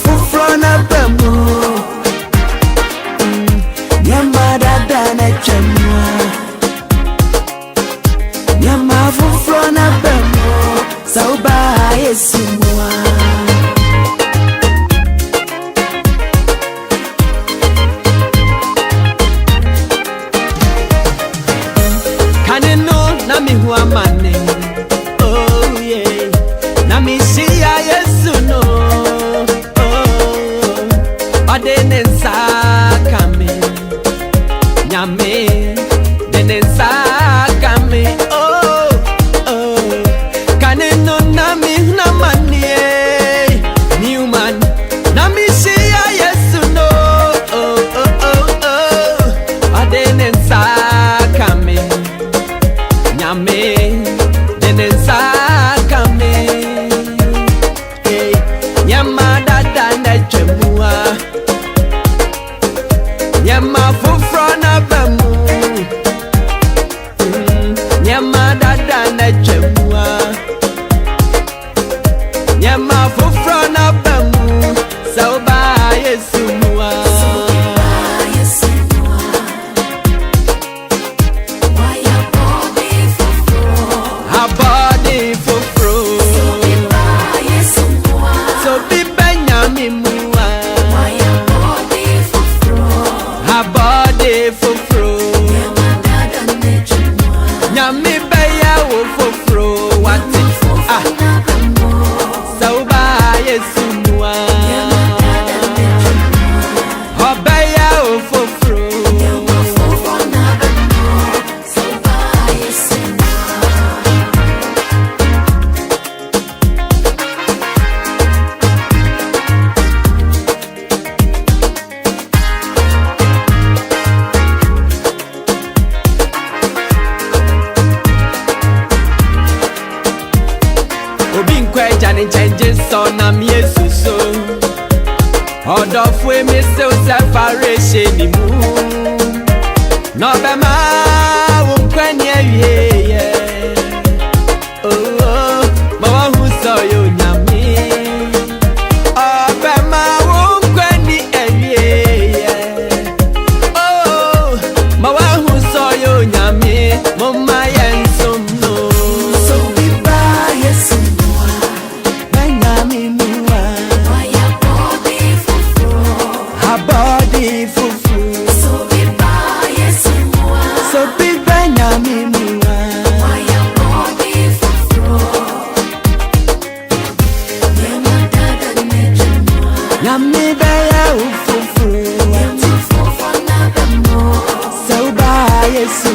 fufro na bemu Nyama dada na chemwa Nyama fufro na bemu Sauba Yesu mwa Kaneno na mihuwa mane Oh yeah Na mishia Yesu no Oh Adenensa kame Nyame Denensa kame Oh Oh Kaneno na mihuwa mane Newman Na mishia Yesu no Oh oh oh oh Adenensa kame Nyame denensa kame Nyama dada na chemua Nyama fufro na bemu Nyama dada na chemua Nyama fufro na bemu Sauba Yesu mwa Nyami beya wo fofro wati Sauba Yesu mwa Obeya wo fofro Jani changes son am Yesu so Odofwe me se separation ni mu No be ma wo kwani awie Oh oh ma wa hu so yo nyame Oh be ma wo kwani awie Oh ma wa hu so yo nyame mo ma yenso no So we buy Yesu Body fufu So big by Yesu mwa So big by nyami mwa Waya body fufu Nyama dada nechemwa Nyami baya ufufu Nyama fufu na bemo Sauba Yesu